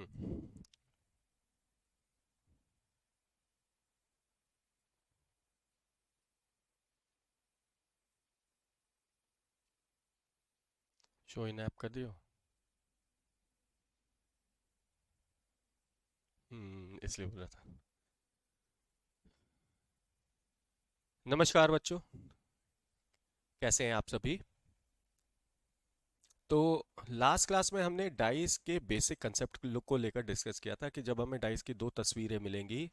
Hmm. Show in app कर दियो। इसलिए बोल रहा था। नमस्कार बच्चों, कैसे हैं आप सभी। तो लास्ट क्लास में हमने डाइस के बेसिक कंसेप्ट को लेकर डिस्कस किया था कि जब हमें डाइस की दो तस्वीरें मिलेंगी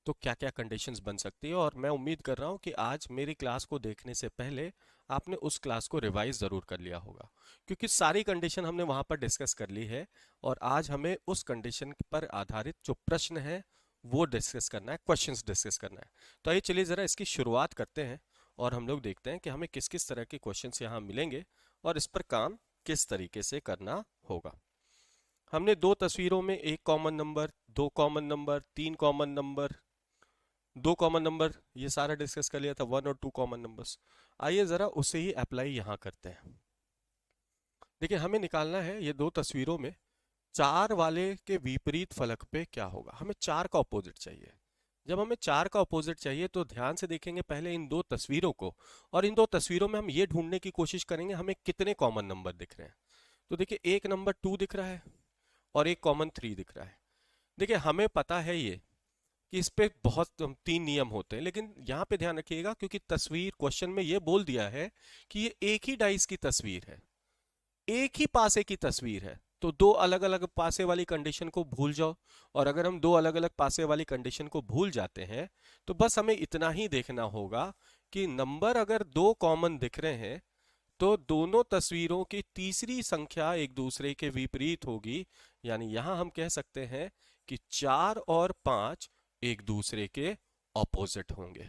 तो क्या क्या कंडीशंस बन सकती है। और मैं उम्मीद कर रहा हूँ कि आज मेरी क्लास को देखने से पहले आपने उस क्लास को रिवाइज ज़रूर कर लिया होगा, क्योंकि सारी कंडीशन हमने वहाँ पर डिस्कस कर ली है। और आज हमें उस कंडीशन पर आधारित जो प्रश्न है वो डिस्कस करना है, क्वेश्चंस डिस्कस करना है। तो आइए चलिए ज़रा इसकी शुरुआत करते हैं और हम लोग देखते हैं कि हमें किस किस तरह के क्वेश्चंस यहाँ मिलेंगे और इस पर काम किस तरीके से करना होगा। हमने दो तस्वीरों में एक कॉमन नंबर, दो कॉमन नंबर, तीन कॉमन नंबर, दो कॉमन नंबर, ये सारा डिस्कस कर लिया था, वन और टू कॉमन नंबर्स। आइए जरा उसे ही अप्लाई यहां करते हैं। देखिए, हमें निकालना है ये दो तस्वीरों में चार वाले के विपरीत फलक पे क्या होगा। हमें चार का ऑपोजिट चाहिए। जब हमें चार का ऑपोजिट चाहिए तो ध्यान से देखेंगे पहले इन दो तस्वीरों को, और इन दो तस्वीरों में हम ये ढूंढने की कोशिश करेंगे हमें कितने कॉमन नंबर दिख रहे हैं। तो देखिए, एक नंबर टू दिख रहा है और एक कॉमन थ्री दिख रहा है। देखिए, हमें पता है ये कि इस पे बहुत तीन नियम होते हैं, लेकिन यहाँ पे ध्यान रखिएगा क्योंकि तस्वीर क्वेश्चन में ये बोल दिया है कि ये एक ही डाइस की तस्वीर है, एक ही पासे की तस्वीर है। तो दो अलग अलग पासे वाली कंडीशन को भूल जाओ। और अगर हम दो अलग अलग पासे वाली कंडीशन को भूल जाते हैं तो बस हमें इतना ही देखना होगा कि नंबर अगर दो कॉमन दिख रहे हैं तो दोनों तस्वीरों की तीसरी संख्या एक दूसरे के विपरीत होगी। यानी यहां हम कह सकते हैं कि चार और पांच एक दूसरे के ऑपोजिट होंगे।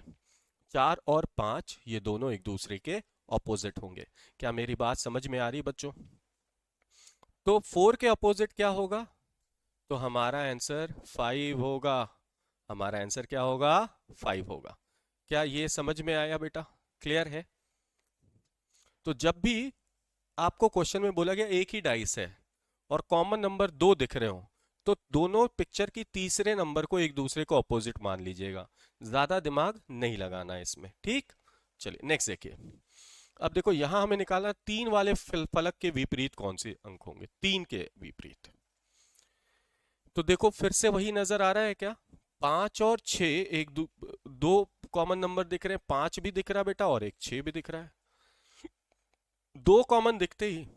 चार और पांच ये दोनों एक दूसरे के ऑपोजिट होंगे। क्या मेरी बात समझ में आ रही बच्चों? तो फोर के ऑपोजिट क्या होगा? तो हमारा आंसर फाइव होगा। हमारा आंसर क्या होगा? फाइव होगा। क्या ये समझ में आया बेटा? क्लियर है? तो जब भी आपको क्वेश्चन में बोला गया एक ही डाइस है और कॉमन नंबर दो दिख रहे हो तो दोनों पिक्चर की तीसरे नंबर को एक दूसरे को ऑपोजिट मान लीजिएगा। ज्यादा दिमाग नहीं लगाना है इसमें, ठीक। चलिए नेक्स्ट देखिए। अब देखो यहां हमें निकालना तीन वाले फलक के विपरीत कौन से अंक होंगे, तीन के विपरीत। तो देखो फिर से वही नजर आ रहा है क्या? पांच और छह दो कॉमन नंबर दिख रहे हैं, पांच भी दिख रहा है बेटा और एक छह भी दिख रहा है। दो कॉमन दिखते ही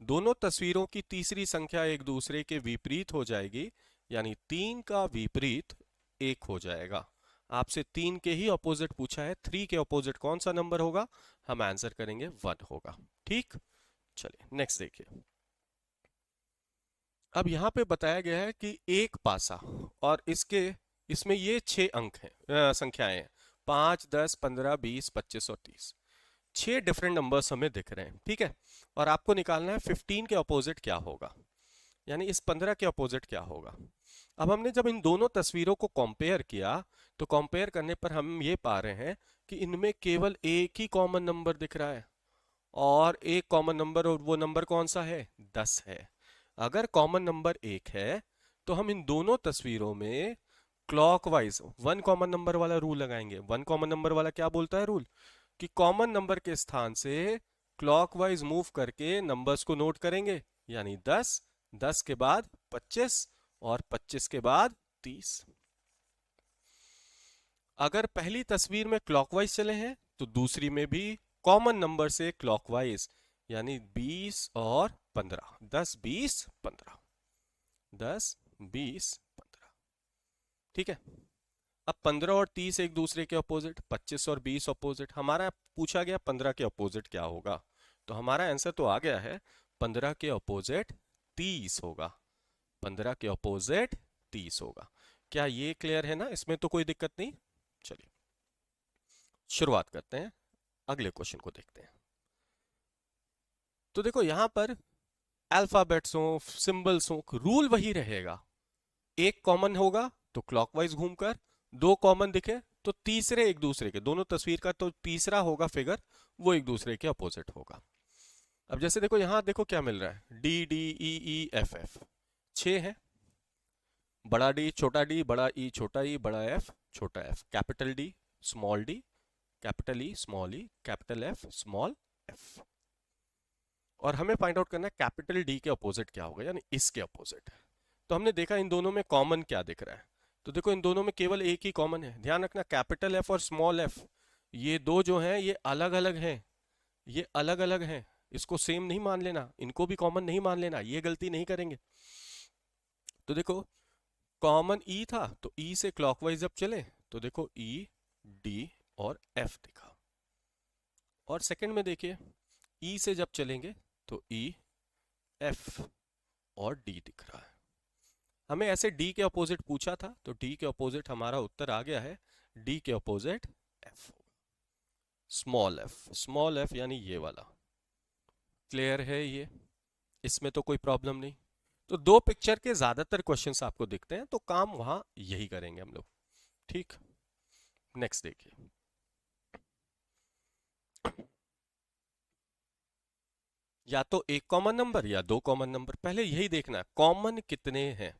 दोनों तस्वीरों की तीसरी संख्या एक दूसरे के विपरीत हो जाएगी। यानी तीन का विपरीत एक हो जाएगा। आपसे तीन के ही ऑपोजिट पूछा है, थ्री के ऑपोजिट कौन सा नंबर होगा? हम आंसर करेंगे वन होगा, ठीक। चलिए नेक्स्ट देखिए। अब यहां पे बताया गया है कि एक पासा और इसमें ये छह अंक हैं, संख्याएं हैं। 5, 10, 15, 20, 25 और 30। छह डिफरेंट नंबर्स हमें दिख रहे हैं, ठीक है। और आपको निकालना है 15 के अपोजिट क्या होगा, यानी इस 15 के अपोजिट क्या होगा। अब हमने जब इन दोनों तस्वीरों को कंपेयर किया तो कंपेयर करने पर हम ये पा रहे हैं कि इनमें केवल एक ही कॉमन नंबर दिख रहा है और एक कॉमन नंबर, और वो नंबर कौन सा है? 10 है। अगर कॉमन नंबर एक है तो हम इन दोनों तस्वीरों में क्लॉकवाइज वन कॉमन नंबर वाला रूल लगाएंगे। वन कॉमन नंबर वाला क्या बोलता है रूल? कि कॉमन नंबर के स्थान से क्लॉकवाइज मूव करके नंबर्स को नोट करेंगे। यानी 10, 10 के बाद 25 और 25 के बाद 30। अगर पहली तस्वीर में क्लॉकवाइज चले हैं तो दूसरी में भी कॉमन नंबर से क्लॉकवाइज, यानी 20 और 15, 10, 20, 15, 10, 20, 15, ठीक है। अब 15 और 30 एक दूसरे के अपोजिट, 25 और 20 अपोजिट। हमारा पूछा गया 15 के अपोजिट क्या होगा, तो हमारा आंसर तो आ गया है 15 के अपोजिट 30 होगा। 15 के अपोजिट 30 होगा। क्या ये क्लियर है ना? इसमें तो कोई दिक्कत नहीं। चलिए शुरुआत करते हैं, अगले क्वेश्चन को देखते हैं। तो देखो यहां पर अल्फाबेट्स हो, सिंबल्स हो, रूल वही रहेगा। एक कॉमन होगा तो क्लॉकवाइज घूमकर, दो कॉमन दिखे तो तीसरे एक दूसरे के, दोनों तस्वीर का तो तीसरा होगा फिगर, वो एक दूसरे के अपोजिट होगा। अब जैसे देखो यहां देखो क्या मिल रहा है, D D E E F F. 6 है, बड़ा डी छोटा डी, बड़ा ई छोटा ई, बड़ा एफ छोटा F, capital D small D, capital E small E, capital F small F. और हमें फाइंड आउट करना है कैपिटल डी के अपोजिट क्या होगा, यानी इसके अपोजिट। तो हमने देखा इन दोनों में कॉमन क्या दिख रहा है। तो देखो इन दोनों में केवल एक ही कॉमन है। ध्यान रखना कैपिटल एफ और स्मॉल एफ ये दो जो हैं ये अलग अलग हैं, ये अलग अलग हैं। इसको सेम नहीं मान लेना, इनको भी कॉमन नहीं मान लेना, ये गलती नहीं करेंगे। तो देखो कॉमन ई था तो ई से क्लॉकवाइज जब चले तो देखो ई डी और एफ दिखा। और सेकंड में देखिए ई से जब चलेंगे तो ई एफ और डी दिख रहा है। हमें ऐसे डी के अपोजिट पूछा था तो डी के अपोजिट हमारा उत्तर आ गया है, डी के अपोजिट एफ, स्मॉल एफ यानी ये वाला। क्लियर है ये, इसमें तो कोई प्रॉब्लम नहीं। तो दो पिक्चर के ज्यादातर क्वेश्चंस आपको दिखते हैं तो काम वहां यही करेंगे हम लोग। ठीक, नेक्स्ट देखिए। या तो एक कॉमन नंबर या दो कॉमन नंबर, पहले यही देखना है कॉमन कितने हैं,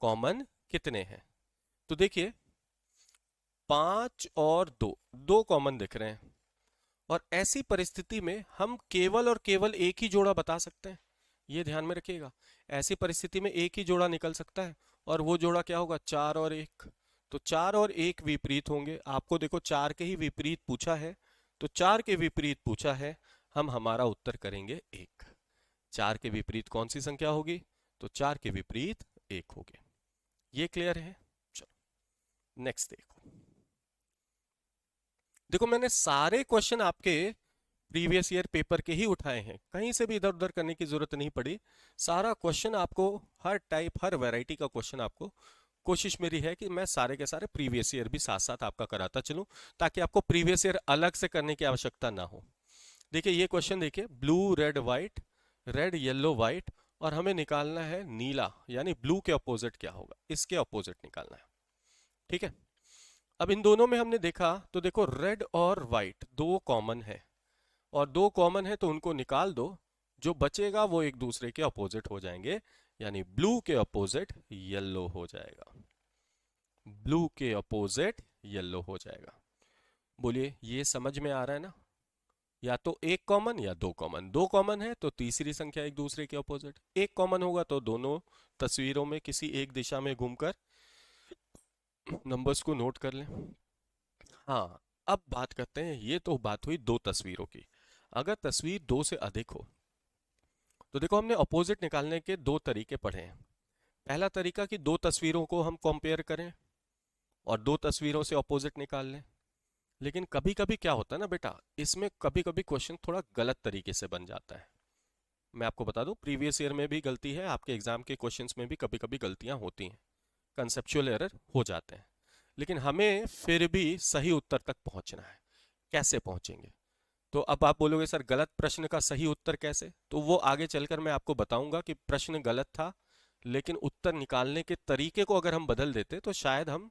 कॉमन कितने हैं। तो देखिए 5 और 2, दो कॉमन दिख रहे हैं। और ऐसी परिस्थिति में हम केवल और केवल एक ही जोड़ा बता सकते हैं, ये ध्यान में रखिएगा। ऐसी परिस्थिति में एक ही जोड़ा निकल सकता है और वो जोड़ा क्या होगा, 4 और 1। तो 4 और 1 विपरीत होंगे। आपको देखो 4 के ही विपरीत पूछा है, तो 4 के विपरीत पूछा है, हम हमारा उत्तर करेंगे 1। 4 के विपरीत कौन सी संख्या होगी, तो 4 के विपरीत 1 होगी। ये क्लियर है। चलो नेक्स्ट देखो। देखो मैंने सारे क्वेश्चन आपके प्रीवियस ईयर पेपर के ही उठाए हैं, कहीं से भी इधर उधर करने की जरूरत नहीं पड़ी। सारा क्वेश्चन आपको, हर टाइप हर वैरायटी का क्वेश्चन आपको, कोशिश मेरी है कि मैं सारे के सारे प्रीवियस ईयर भी साथ साथ आपका कराता चलूं, ताकि आपको प्रीवियस ईयर अलग से करने की आवश्यकता ना हो। देखिए ये क्वेश्चन देखिए, blue red white, red yellow white, और हमें निकालना है नीला, यानी ब्लू के अपोजिट क्या होगा, इसके अपोजिट निकालना है। ठीक है, अब इन दोनों में हमने देखा तो देखो रेड और व्हाइट दो कॉमन है, और दो कॉमन है तो उनको निकाल दो, जो बचेगा वो एक दूसरे के अपोजिट हो जाएंगे, यानी ब्लू के अपोजिट येलो हो जाएगा, ब्लू के अपोजिट येलो हो जाएगा। बोलिए ये समझ में आ रहा है ना। या तो एक कॉमन या दो कॉमन, दो कॉमन है तो तीसरी संख्या एक दूसरे के अपोजिट, एक कॉमन होगा तो दोनों तस्वीरों में किसी एक दिशा में घूमकर नंबर्स को नोट कर लें। हाँ, अब बात करते हैं, ये तो बात हुई दो तस्वीरों की। अगर तस्वीर दो से अधिक हो तो देखो हमने अपोजिट निकालने के दो तरीके पढ़े हैं। पहला तरीका कि दो तस्वीरों को हम कंपेयर करें और दो तस्वीरों से अपोजिट निकाल लें। लेकिन कभी कभी क्या होता है ना बेटा, इसमें कभी कभी क्वेश्चन थोड़ा गलत तरीके से बन जाता है। मैं आपको बता दूं प्रीवियस ईयर में भी गलती है, आपके एग्जाम के क्वेश्चंस में भी कभी कभी गलतियां होती हैं, कंसेप्चुअल एरर हो जाते हैं। लेकिन हमें फिर भी सही उत्तर तक पहुंचना है। कैसे पहुंचेंगे, तो अब आप बोलोगे सर गलत प्रश्न का सही उत्तर कैसे, तो वो आगे चलकर मैं आपको बताऊंगा कि प्रश्न गलत था, लेकिन उत्तर निकालने के तरीके को अगर हम बदल देते तो शायद हम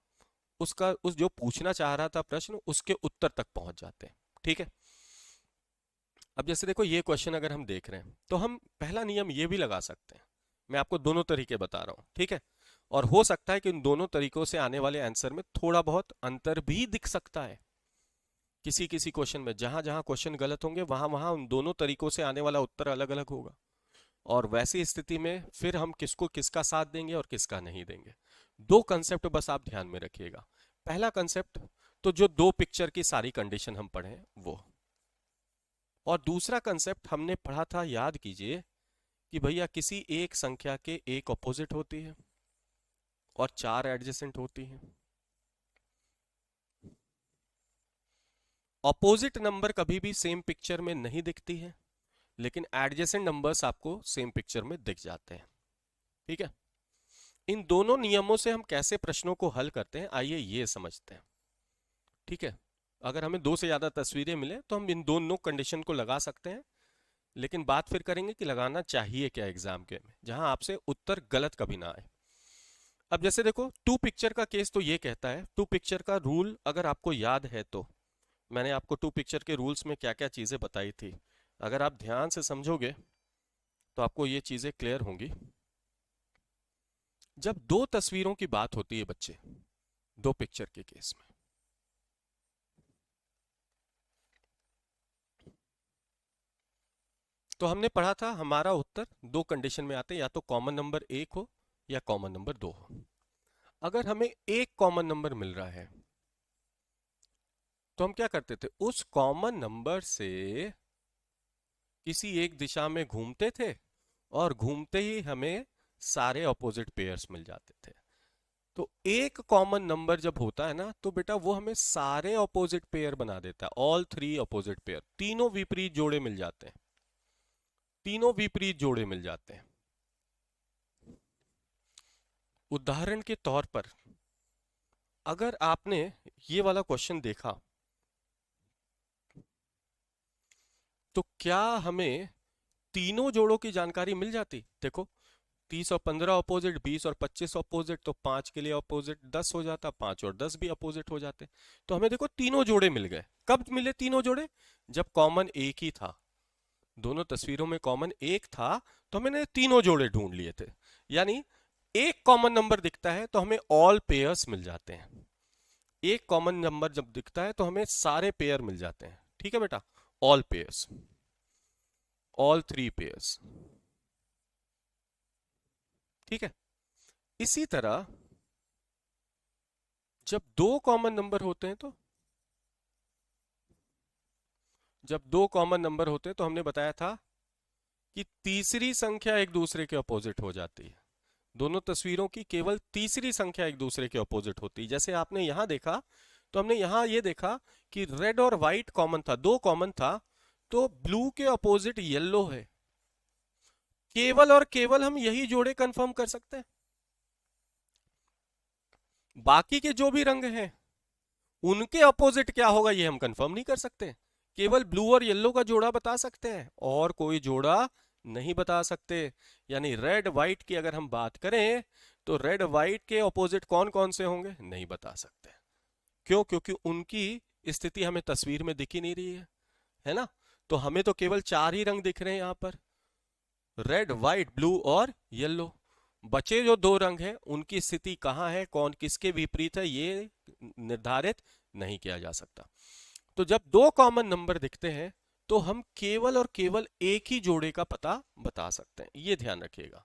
उसका, उस जो पूछना चाह रहा था प्रश्न, उसके उत्तर तक पहुंच जाते हैं। ठीक है, अब जैसे देखो ये क्वेश्चन अगर हम देख रहे हैं तो हम पहला नियम ये भी लगा सकते हैं। मैं आपको दोनों तरीके बता रहा हूं, ठीक है, और हो सकता है कि इन दोनों तरीकों से आने वाले आंसर में थोड़ा बहुत अंतर भी दिख सकता है। किसी किसी क्वेश्चन में जहां जहां क्वेश्चन गलत होंगे वहां वहां उन दोनों तरीकों से आने वाला उत्तर अलग अलग होगा, और वैसी स्थिति में फिर हम किसको किसका साथ देंगे और किसका नहीं देंगे। दो कंसेप्ट बस आप ध्यान में रखिएगा। पहला कंसेप्ट तो जो दो पिक्चर की सारी कंडीशन हम पढ़े वो, और दूसरा कंसेप्ट हमने पढ़ा था, याद कीजिए, कि भैया किसी एक संख्या के एक ऑपोजिट होती है और चार एडजेसेंट होती हैं। ऑपोजिट नंबर कभी भी सेम पिक्चर में नहीं दिखती है, लेकिन एडजेसेंट नंबर्स आपको सेम पिक्चर में दिख जाते हैं। ठीक है, इन दोनों नियमों से हम कैसे प्रश्नों को हल करते हैं आइए ये समझते हैं। ठीक है, अगर हमें दो से ज्यादा तस्वीरें मिले तो हम इन दोनों कंडीशन को लगा सकते हैं, लेकिन बात फिर करेंगे कि लगाना चाहिए क्या एग्जाम के में, जहां आपसे उत्तर गलत कभी ना आए। अब जैसे देखो टू पिक्चर का केस तो ये कहता है, टू पिक्चर का रूल अगर आपको याद है तो मैंने आपको टू पिक्चर के रूल्स में क्या क्या चीजें बताई थी, अगर आप ध्यान से समझोगे तो आपको ये चीजें क्लियर होंगी। जब दो तस्वीरों की बात होती है बच्चे, दो पिक्चर के केस में, तो हमने पढ़ा था हमारा उत्तर दो कंडीशन में आते हैं, या तो कॉमन नंबर एक हो या कॉमन नंबर दो हो। अगर हमें एक कॉमन नंबर मिल रहा है तो हम क्या करते थे, उस कॉमन नंबर से किसी एक दिशा में घूमते थे और घूमते ही हमें सारे ऑपोजिट पेयर्स मिल जाते थे। तो एक कॉमन नंबर जब होता है ना, तो बेटा वो हमें सारे ऑपोजिट पेयर बना देता है, ऑल थ्री ऑपोजिट पेयर, तीनों विपरीत जोड़े मिल जाते हैं, तीनों विपरीत जोड़े मिल जाते हैं। उदाहरण के तौर पर अगर आपने ये वाला क्वेश्चन देखा, तो क्या हमें तीनों जोड़ों की जानकारी मिल जाती? देखो 30 और 15 अपोजिट, 20 और 25 अपोजिट, तो 5 के लिए अपोजिट 10 हो जाता, 5 और 10 भी अपोजिट हो जाते। तो हमें देखो तीनों जोड़े मिल गए। कब मिले तीनों जोड़े? जब कॉमन एक ही था, दोनों तस्वीरों में कॉमन एक था, तो हमने तीनों जोड़े ढूंढ लिए थे। यानी एक कॉमन नंबर दिखता है तो हमें ऑल पेयर्स मिल जाते हैं। एक कॉमन नंबर जब दिखता है तो हमें सारे पेयर मिल जाते हैं। ठीक है बेटा, all pairs, all three pairs. ठीक है, इसी तरह जब दो कॉमन नंबर होते हैं, तो जब दो कॉमन नंबर होते हैं तो हमने बताया था कि तीसरी संख्या एक दूसरे के अपोजिट हो जाती है। दोनों तस्वीरों की केवल तीसरी संख्या एक दूसरे के अपोजिट होती है। जैसे आपने यहां देखा, तो हमने यहां ये देखा कि रेड और व्हाइट कॉमन था, दो कॉमन था, तो ब्लू के अपोजिट येलो है। केवल और केवल हम यही जोड़े कंफर्म कर सकते हैं। बाकी के जो भी रंग हैं उनके अपोजिट क्या होगा ये हम कंफर्म नहीं कर सकते। केवल ब्लू और येलो का जोड़ा बता सकते हैं और कोई जोड़ा नहीं बता सकते। यानी रेड व्हाइट की अगर हम बात करें तो रेड व्हाइट के अपोजिट कौन कौन से होंगे नहीं बता सकते। क्यों? क्योंकि उनकी स्थिति हमें तस्वीर में दिख ही नहीं रही है ना। तो हमें तो केवल चार ही रंग दिख रहे हैं यहां पर, रेड व्हाइट ब्लू और येलो। बचे जो दो रंग हैं उनकी स्थिति कहां है, कौन किसके विपरीत है, ये निर्धारित नहीं किया जा सकता। तो जब दो कॉमन नंबर दिखते हैं तो हम केवल और केवल एक ही जोड़े का पता बता सकते हैं, ये ध्यान रखिएगा।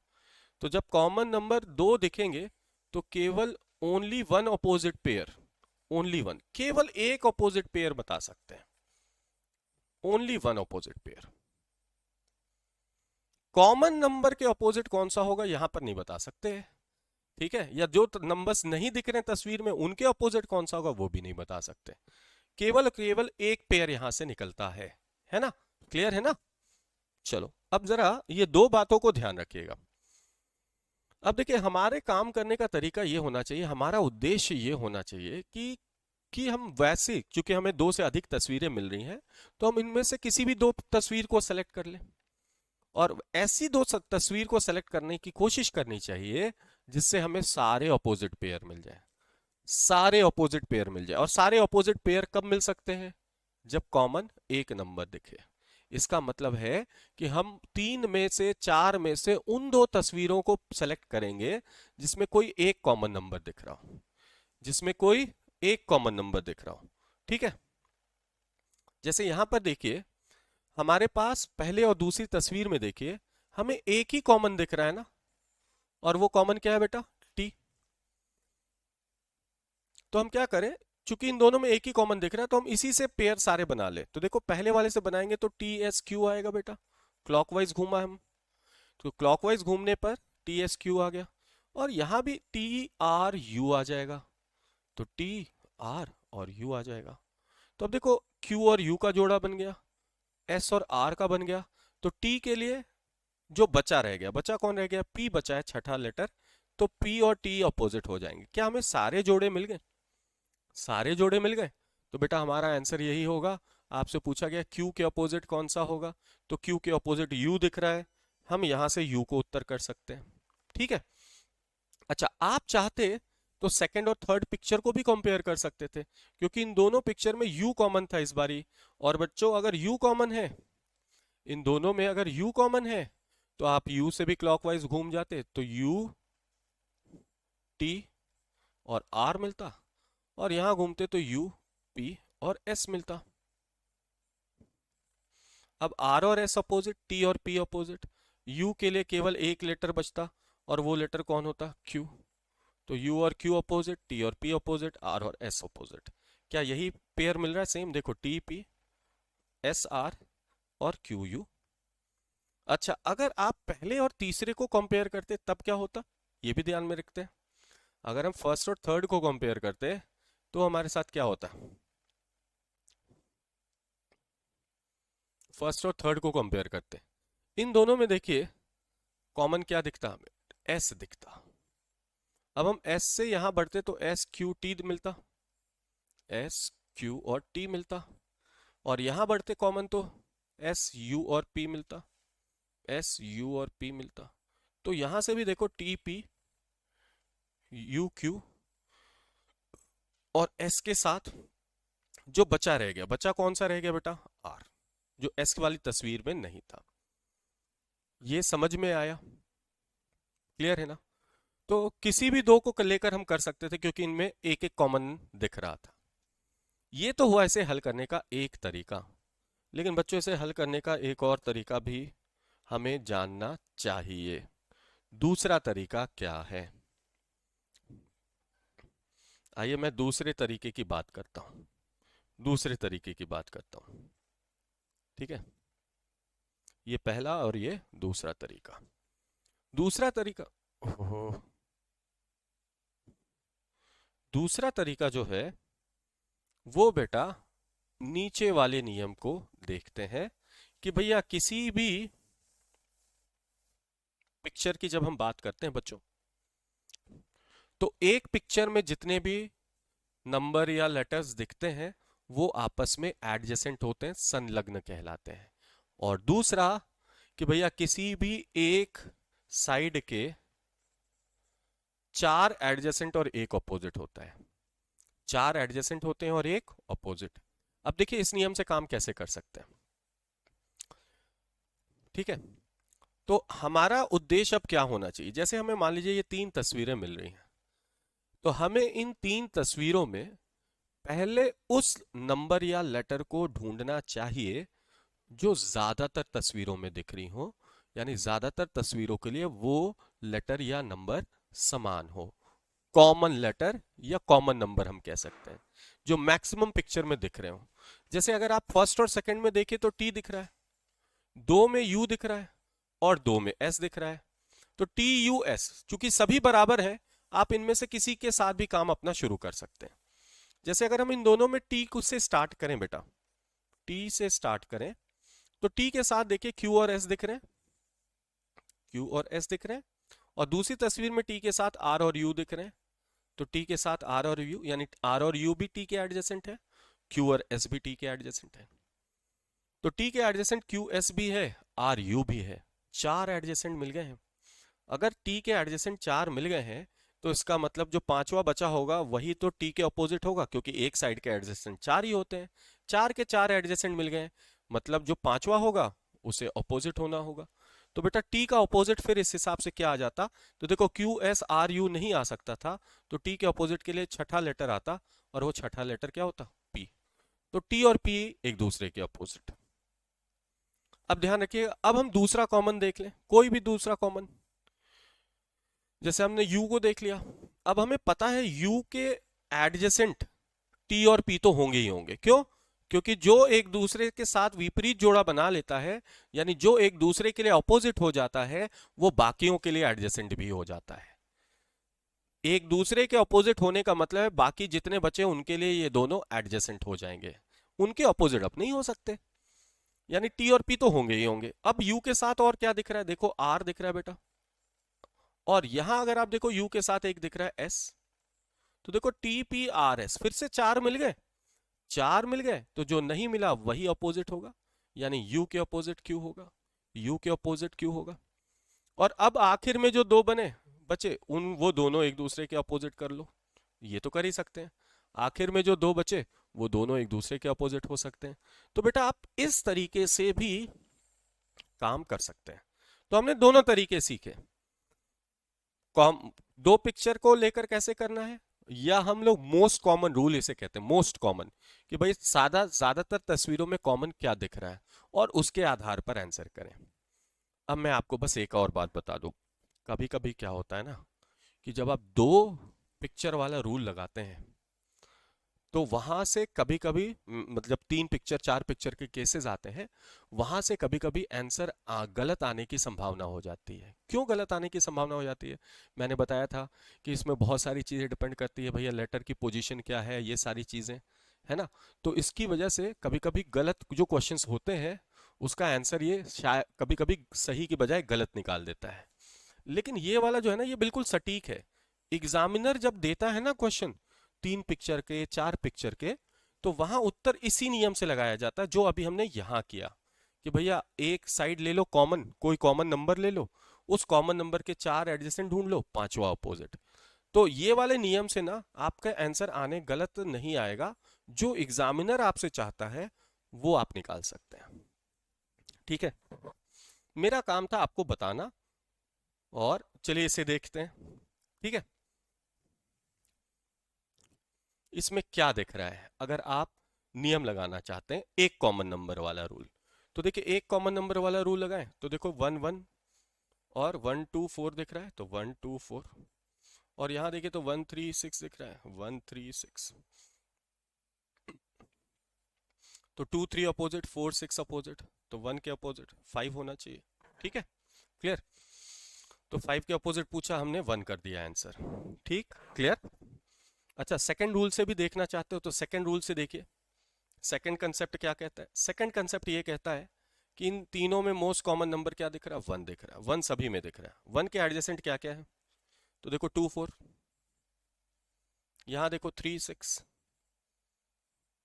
तो जब कॉमन नंबर दो दिखेंगे तो केवल only one opposite pair, only one, केवल एक अपोजिट पेयर बता सकते हैं, only one opposite pair. Common number के अपोजिट कौन सा होगा यहां पर नहीं बता सकते। ठीक है, या जो नंबर्स नहीं दिख रहे हैं तस्वीर में उनके अपोजिट कौन सा होगा वो भी नहीं बता सकते। केवल केवल एक पेयर यहां से निकलता है ना। क्लियर है ना? चलो अब जरा ये दो बातों को ध्यान रखिएगा। अब देखिए, हमारे काम करने का तरीका ये होना चाहिए, हमारा उद्देश्य ये होना चाहिए कि हम वैसे, क्योंकि हमें दो से अधिक तस्वीरें मिल रही हैं, तो हम इनमें से किसी भी दो तस्वीर को सेलेक्ट कर लें और ऐसी दो तस्वीर को सेलेक्ट करने की कोशिश करनी चाहिए जिससे हमें सारे ऑपोजिट पेयर मिल जाए, सारे ऑपोजिट पेयर मिल जाए। और सारे ऑपोजिट पेयर कब मिल सकते हैं? जब कॉमन एक नंबर दिखे। इसका मतलब है कि हम तीन में से, चार में से उन दो तस्वीरों को सेलेक्ट करेंगे जिसमें कोई एक कॉमन नंबर दिख रहा हो, जिसमें कोई एक कॉमन नंबर दिख रहा हो। ठीक है, जैसे यहां पर देखिए, हमारे पास पहले और दूसरी तस्वीर में देखिए हमें एक ही कॉमन दिख रहा है ना, और वो कॉमन क्या है बेटा? टी। तो हम क्या करें, चूंकि इन दोनों में एक ही कॉमन दिख रहा है तो हम इसी से पेयर सारे बना ले। तो देखो पहले वाले से बनाएंगे तो टी एस क्यू आएगा बेटा, क्लॉकवाइज घूमा हम, तो क्लॉकवाइज घूमने पर टी एस क्यू आ गया। और यहां भी टी आर यू आ जाएगा, तो टी आर और यू आ जाएगा। तो अब देखो क्यू और यू का जोड़ा बन गया, एस और आर का बन गया। तो टी के लिए जो बचा रह गया, बचा कौन रह गया? पी बचा है, छठा लेटर। तो पी और टी अपोजिट हो जाएंगे। क्या हमें सारे जोड़े मिल गए? सारे जोड़े मिल गए। तो बेटा हमारा आंसर यही होगा। आपसे पूछा गया क्यू के अपोजिट कौन सा होगा, तो क्यू के अपोजिट यू दिख रहा है, हम यहां से यू को उत्तर कर सकते हैं। ठीक है, अच्छा आप चाहते तो सेकंड और थर्ड पिक्चर को भी कंपेयर कर सकते थे, क्योंकि इन दोनों पिक्चर में यू कॉमन था इस बारी। और बच्चों अगर यू कॉमन है, इन दोनों में अगर यू कॉमन है, तो आप यू से भी क्लॉकवाइज घूम जाते, तो यू टी और आर मिलता, और यहां घूमते तो यू पी और एस मिलता। अब आर और एस अपोजिट, टी और पी अपोजिट, यू के लिए केवल एक लेटर बचता, और वो लेटर कौन होता? क्यू। तो यू और क्यू अपोजिट, टी और पी अपोजिट, आर और एस अपोजिट। क्या यही पेयर मिल रहा है? सेम देखो, टी पी, एस आर और क्यू यू। अच्छा, अगर आप पहले और तीसरे को कंपेयर करते तब क्या होता, ये भी ध्यान में रखते हैं। अगर हम फर्स्ट और थर्ड को कंपेयर करते तो हमारे साथ क्या होता? फर्स्ट और थर्ड को कंपेयर करते, इन दोनों में देखिए कॉमन क्या दिखता हमें? एस दिखता। अब हम एस से यहां बढ़ते तो एस क्यू टी मिलता, एस क्यू और टी मिलता, और यहां बढ़ते कॉमन तो एस यू और पी मिलता, एस यू और पी मिलता। तो यहां से भी देखो टी पी यू क्यू और एस के साथ जो बचा रह गया, बचा कौन सा रह गया बेटा? आर, जो एस वाली तस्वीर में नहीं था। ये समझ में आया? क्लियर है ना? तो किसी भी दो को लेकर हम कर सकते थे क्योंकि इनमें एक एक कॉमन दिख रहा था। ये तो हुआ इसे हल करने का एक तरीका, लेकिन बच्चों इसे हल करने का एक और तरीका भी हमें जानना चाहिए। दूसरा तरीका क्या है? आइए मैं दूसरे तरीके की बात करता हूं, दूसरे तरीके की बात करता हूं। ठीक है, ये पहला और ये दूसरा तरीका। दूसरा तरीका, ओहो, दूसरा तरीका जो है वो बेटा नीचे वाले नियम को देखते हैं कि भैया किसी भी पिक्चर की जब हम बात करते हैं बच्चों, तो एक पिक्चर में जितने भी नंबर या लेटर्स दिखते हैं वो आपस में एडजेसेंट होते हैं, संलग्न कहलाते हैं। और दूसरा कि भैया किसी भी एक साइड के 4 एडजेसेंट और एक अपोजिट होता है, 4 एडजेसेंट होते हैं और एक अपोजिट। अब देखिए इस नियम से काम कैसे कर सकते हैं। ठीक है, तो हमारा उद्देश्य अब क्या होना चाहिए? जैसे हमें मान लीजिए ये 3 तस्वीरें मिल रही हैं, तो हमें इन 3 तस्वीरों में पहले उस नंबर या लेटर को ढूंढना चाहिए जो ज्यादातर तस्वीरों में दिख रही हो, यानी ज्यादातर तस्वीरों के लिए वो लेटर या नंबर समान हो, कॉमन लेटर या कॉमन नंबर हम कह सकते हैं, जो मैक्सिमम पिक्चर में दिख रहे हो। जैसे अगर आप फर्स्ट और सेकंड में देखें तो टी दिख रहा है, दो में यू दिख रहा है और दो में एस दिख रहा है। तो टी यू एस चूंकि सभी बराबर है, आप इनमें से किसी के साथ भी काम अपना शुरू कर सकते हैं। जैसे अगर हम इन दोनों में टी से स्टार्ट करें बेटा, टी से स्टार्ट करें तो टी के साथ देखिए क्यू और एस दिख रहे हैं, क्यू और एस दिख रहे हैं, और दूसरी तस्वीर में टी के साथ आर और यू दिख रहे हैं, तो टी के साथ आर और यू, यानी आर और यू भी टी के एडजेसेंट है, क्यू और एस भी टी के एडजेसेंट है। तो टी के एडजेसेंट क्यू एस भी है, आर यू भी है, 4 एडजेसेंट मिल गए हैं। अगर टी के एडजेसेंट 4 मिल गए हैं तो इसका मतलब जो पांचवा बचा होगा वही तो टी के ऑपोजिट होगा, क्योंकि एक साइड के एडजेसेंट 4 ही होते हैं। 4 के 4 एडजेसेंट मिल गए, मतलब जो पांचवा होगा उसे ऑपोजिट होना होगा। तो बेटा टी का ऑपोजिट फिर इस हिसाब से क्या आ जाता? तो देखो क्यू एस आर यू नहीं आ सकता था, तो टी के ऑपोजिट के लिए छठा लेटर आता, और वो छठा लेटर क्या होता? पी। तो टी और पी एक दूसरे के ऑपोजिट। अब ध्यान रखिए, अब हम दूसरा कॉमन देख लें, कोई भी दूसरा कॉमन। जैसे हमने u को देख लिया, अब हमें पता है u के एडजेसेंट t और p तो होंगे ही होंगे। क्यों? क्योंकि जो एक दूसरे के साथ विपरीत जोड़ा बना लेता है, यानी जो एक दूसरे के लिए ऑपोजिट हो जाता है, वो बाकियों के लिए एडजेसेंट भी हो जाता है। एक दूसरे के ऑपोजिट होने का मतलब है बाकी जितने बचे उनके लिए ये दोनों एडजेसेंट हो जाएंगे, उनके ऑपोजिट अब नहीं हो सकते, यानी टी और पी तो होंगे ही होंगे। अब यू के साथ और क्या दिख रहा है? देखो आर दिख रहा है बेटा, और यहां अगर आप देखो यू के साथ एक दिख रहा है एस, तो देखो टी पी आर एस, फिर से 4 मिल गए, 4 मिल गए, तो जो नहीं मिला वही अपोजिट होगा, यानी यू के अपोजिट क्यू होगा, यू के अपोजिट क्यू होगा। और अब आखिर में जो दो बने बचे उन वो दोनों एक दूसरे के अपोजिट कर लो, ये तो कर ही सकते हैं। आखिर में जो दो बचे वो दोनों एक दूसरे के अपोजिट हो सकते हैं। तो बेटा आप इस तरीके से भी काम कर सकते हैं। तो हमने दोनों तरीके सीखे, दो पिक्चर को लेकर कैसे करना है, या हम लोग मोस्ट कॉमन रूल इसे कहते हैं, मोस्ट कॉमन, कि भाई ज्यादातर तस्वीरों में कॉमन क्या दिख रहा है और उसके आधार पर आंसर करें। अब मैं आपको बस एक और बात बता दूं, कभी कभी क्या होता है ना, कि जब आप दो पिक्चर वाला रूल लगाते हैं तो वहां से कभी कभी मतलब तीन पिक्चर चार पिक्चर के केसेस आते हैं, वहां से कभी कभी आंसर गलत आने की संभावना हो जाती है। क्यों गलत आने की संभावना हो जाती है? मैंने बताया था कि इसमें बहुत सारी चीजें डिपेंड करती है, भैया लेटर की पोजीशन क्या है, ये सारी चीजें, है ना। तो इसकी वजह से कभी कभी गलत जो क्वेश्चंस होते हैं उसका आंसर ये शायद कभी कभी सही की बजाय गलत निकाल देता है। लेकिन ये वाला जो है ना, ये बिल्कुल सटीक है। एग्जामिनर जब देता है ना क्वेश्चन, तीन पिक्चर के चार पिक्चर के, तो वहां उत्तर इसी नियम से लगाया जाता है जो अभी हमने यहां किया, कि भैया एक साइड ले लो कॉमन, कोई कॉमन नंबर ले लो, उस कॉमन नंबर के चार एडजेसेंट ढूंढ लो, पांचवा अपोजिट। तो ये वाले नियम से ना आपका आंसर आने गलत नहीं आएगा, जो एग्जामिनर आपसे चाहता है वो आप निकाल सकते हैं। ठीक है, मेरा काम था आपको बताना, और चलिए इसे देखते हैं। ठीक है, इसमें क्या दिख रहा है, अगर आप नियम लगाना चाहते हैं एक कॉमन नंबर वाला रूल, तो देखिए एक कॉमन नंबर वाला रूल लगाएं तो देखो 1 1 और 1 2 4 दिख रहा है, तो 1 2 4। और यहां देखिए तो 1 3 6 दिख रहा है, 1 3 6। तो 2 3 अपोजिट, 4 6 अपोजिट, तो 1 के अपोजिट 5 होना चाहिए। ठीक है, क्लियर। तो 5 के अपोजिट पूछा हमने, 1 कर दिया आंसर। ठीक, क्लियर। अच्छा, सेकंड रूल से भी देखना चाहते हो तो सेकंड रूल से देखिए, सेकंड कंसेप्ट क्या कहता है। सेकंड कंसेप्ट ये कहता है कि इन तीनों में मोस्ट कॉमन नंबर क्या दिख रहा है, 1 दिख रहा है, 1 सभी में दिख रहा है। 1 के एडजेसेंट क्या क्या है, तो देखो 2 4, यहां देखो 3 6,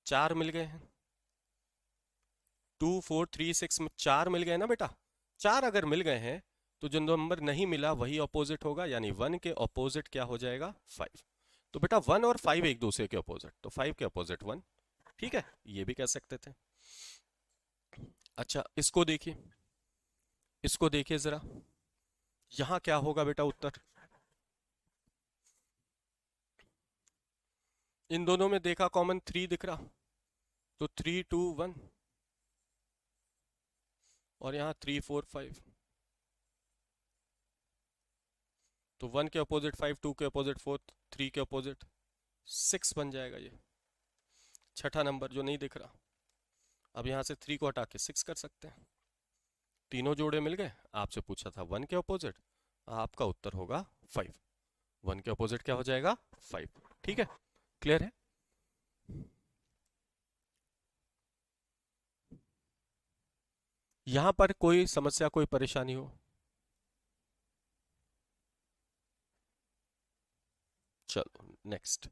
चार मिल गए हैं। 2 4 3 6 में चार मिल गए ना बेटा, चार अगर मिल गए हैं तो जो नंबर नहीं मिला वही अपोजिट होगा, यानी 1 के अपोजिट क्या हो जाएगा, 5। तो बेटा 1 और 5 एक दूसरे के अपोजिट, तो 5 के अपोजिट 1। ठीक है, ये भी कह सकते थे। अच्छा, इसको देखिए जरा, यहां क्या होगा बेटा उत्तर। इन दोनों में देखा कॉमन 3 दिख रहा, तो 3 2 1, और यहां 3 4 5, तो 1 के अपोजिट 5, 2 के अपोजिट 4, 3 के अपोजिट 6 बन जाएगा ये छठा नंबर जो नहीं दिख रहा। अब यहां से 3 को हटा के 6 कर सकते हैं, तीनों जोड़े मिल गए। आपसे पूछा था 1 के अपोजिट, आपका उत्तर होगा 5। 1 के अपोजिट क्या हो जाएगा, 5। ठीक है, क्लियर है। यहां पर कोई समस्या, कोई परेशानी हो? चलो नेक्स्ट,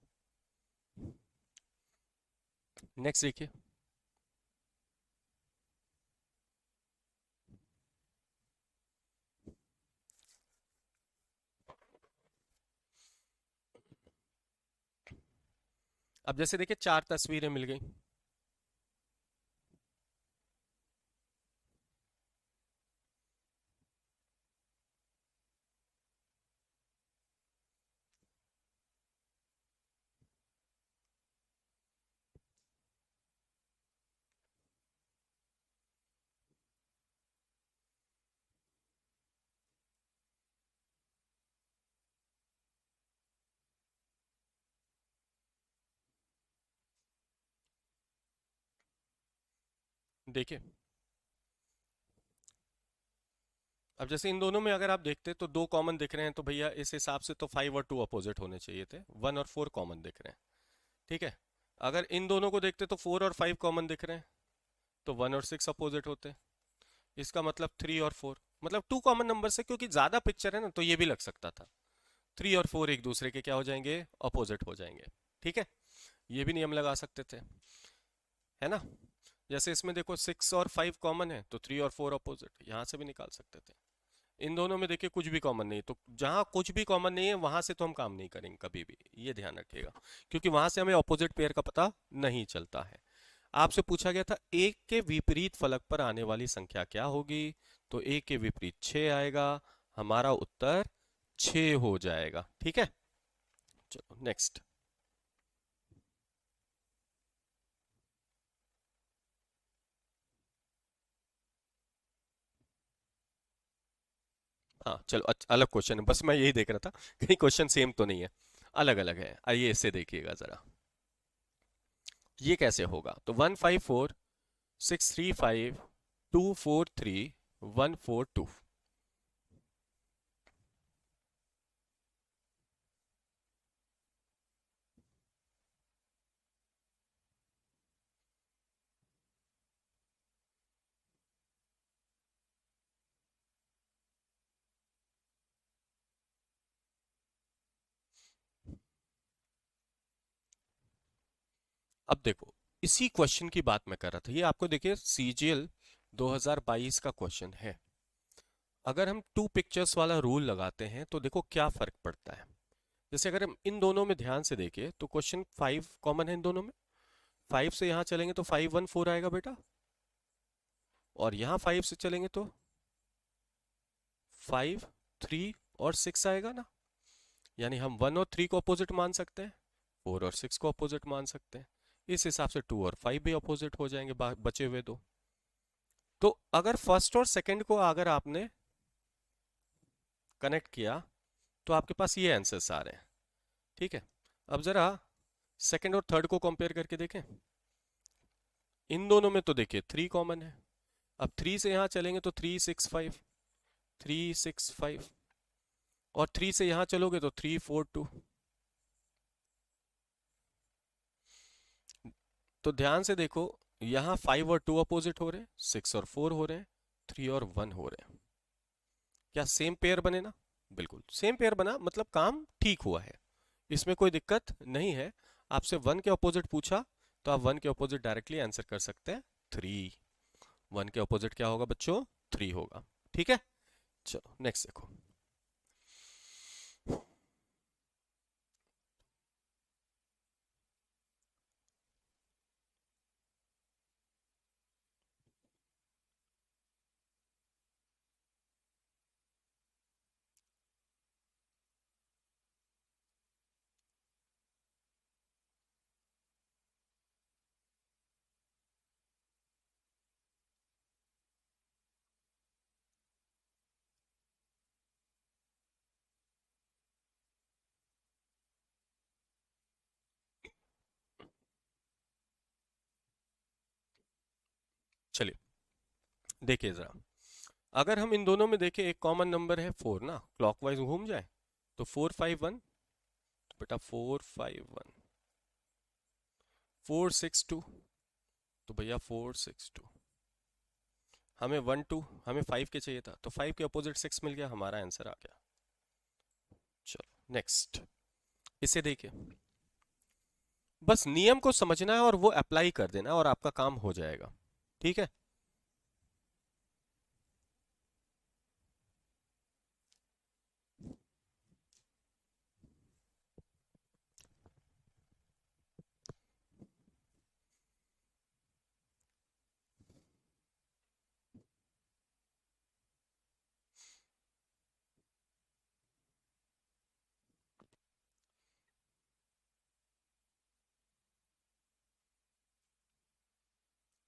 नेक्स्ट देखिए। अब जैसे देखिए चार तस्वीरें मिल गई, देखिए। अब जैसे इन दोनों में अगर आप देखते तो दो कॉमन दिख रहे हैं, तो भैया इस हिसाब से तो 5 और 2 अपोजिट होने चाहिए थे, 1 और 4 कॉमन दिख रहे हैं। ठीक है, अगर इन दोनों को देखते तो 4 और 5 कॉमन दिख रहे हैं, तो 1 और 6 अपोजिट होते। इसका मतलब 3 और 4, मतलब 2 कॉमन नंबर से, क्योंकि ज्यादा पिक्चर है ना तो ये भी लग सकता था। 3 और 4 एक दूसरे के क्या हो जाएंगे, अपोजिट हो जाएंगे। ठीक है, ये भी नियम लगा सकते थे, है ना। जैसे इसमें देखो 6 और 5 कॉमन है, तो 3 और 4 अपोजिट, यहां से भी निकाल सकते थे। इन दोनों में देखिए कुछ भी कॉमन नहीं, तो जहां कुछ भी कॉमन नहीं है वहां से तो हम काम नहीं करेंगे कभी भी, ये ध्यान रखिएगा, क्योंकि वहां से हमें ऑपोजिट पेयर का पता नहीं चलता है। आपसे पूछा गया था एक के विपरीत फलक पर आने वाली संख्या क्या होगी, तो एक के विपरीत 6 आएगा, हमारा उत्तर 6 हो जाएगा। ठीक है, चलो नेक्स्ट। हाँ चलो, अलग क्वेश्चन है, बस मैं यही देख रहा था कहीं क्वेश्चन सेम तो नहीं है, अलग अलग है। आइए इससे देखिएगा जरा, ये कैसे होगा। तो 154 635 243 142। अब देखो, इसी क्वेश्चन की बात मैं कर रहा था, ये आपको देखिए सीजीएल 2022 का क्वेश्चन है। अगर हम टू पिक्चर्स वाला रूल लगाते हैं तो देखो क्या फर्क पड़ता है। जैसे अगर हम इन दोनों में ध्यान से देखें तो क्वेश्चन 5 कॉमन है इन दोनों में। 5 से यहां चलेंगे तो 514 आएगा बेटा, और यहां 5 से चलेंगे तो 5 3 और 6 आएगा ना। यानी हम 1 और 3 को अपोजिट मान सकते हैं, 4 और 6 को अपोजिट मान सकते हैं। इस हिसाब से 2 और 5 भी अपोजिट हो जाएंगे, बचे हुए दो। तो अगर फर्स्ट और सेकंड को अगर आपने कनेक्ट किया तो आपके पास ये आंसर्स आ रहे हैं। ठीक है, अब जरा सेकंड और थर्ड को कंपेयर करके देखें। इन दोनों में तो देखिए 3 कॉमन है। अब 3 से यहां चलेंगे तो 3 6 5 और 3 से यहां चलोगे तो 3 4 2। तो ध्यान से देखो, यहां 5 और 2 अपोजिट हो रहे हैं, 6 और 4 हो रहे हैं, 3 और 1 हो रहे हैं। क्या सेम पेयर बने ना? बिल्कुल सेम पेयर बना, मतलब काम ठीक हुआ है, इसमें कोई दिक्कत नहीं है। आपसे 1 के अपोजिट पूछा तो आप 1 के अपोजिट डायरेक्टली आंसर कर सकते हैं, 3। 1 के अपोजिट क्या होगा बच्चों? 3 होगा। ठीक है, चलो नेक्स्ट देखो। चलिए देखिए जरा, अगर हम इन दोनों में देखें, एक कॉमन नंबर है 4 ना, क्लॉकवाइज घूम जाए तो 4 5 1, तो बेटा 4 5 1। 4 6 2, तो भैया 4 6 2। हमें 1 2, हमें 5 के चाहिए था, तो 5 के अपोजिट 6 मिल गया, हमारा आंसर आ गया। चलो नेक्स्ट, इसे देखिए, बस नियम को समझना है और वो अप्लाई कर देना और आपका काम हो जाएगा। ठीक है,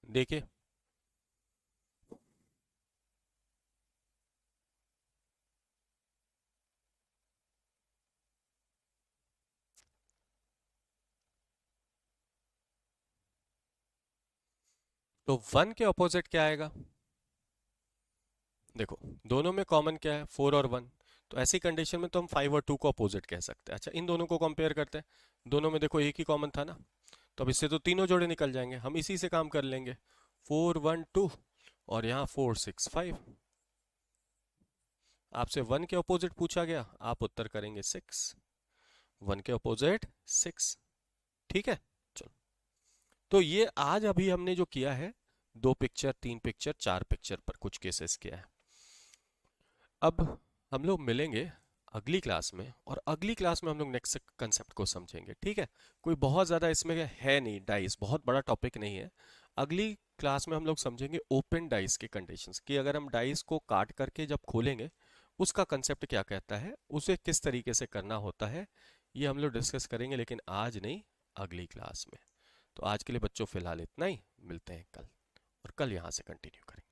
देखिए तो 1 के अपोजिट क्या आएगा? देखो दोनों में कॉमन क्या है? 4 और 1। तो ऐसी कंडीशन में तो हम 5 और 2 को अपोजिट कह सकते हैं। अच्छा, इन दोनों को कंपेयर करते हैं, दोनों में देखो एक ही कॉमन था ना, तो अब इससे तो तीनों जोड़े निकल जाएंगे, हम इसी से काम कर लेंगे। 4 1 2, और यहाँ 4 6 5। आपसे 1 के अपोजिट पूछा गया, आप उत्तर करेंगे 6। 1 के अपोजिट 6। ठीक है, चलो। तो ये आज अभी हमने जो किया है, 2 पिक्चर 3 पिक्चर 4 पिक्चर पर कुछ केसेस किया है। अब हम लोग मिलेंगे अगली क्लास में, और अगली क्लास में हम लोग नेक्स्ट कंसेप्ट को समझेंगे। ठीक है, कोई बहुत ज़्यादा इसमें है नहीं, डाइस बहुत बड़ा टॉपिक नहीं है। अगली क्लास में हम लोग समझेंगे ओपन डाइस के कंडीशंस, कि अगर हम डाइस को काट करके जब खोलेंगे उसका कंसेप्ट क्या कहता है, उसे किस तरीके से करना होता है, ये हम लोग डिस्कस करेंगे, लेकिन आज नहीं, अगली क्लास में। तो आज के लिए बच्चों फिलहाल इतना ही, मिलते हैं कल, और कल यहाँ से कंटिन्यू करेंगे।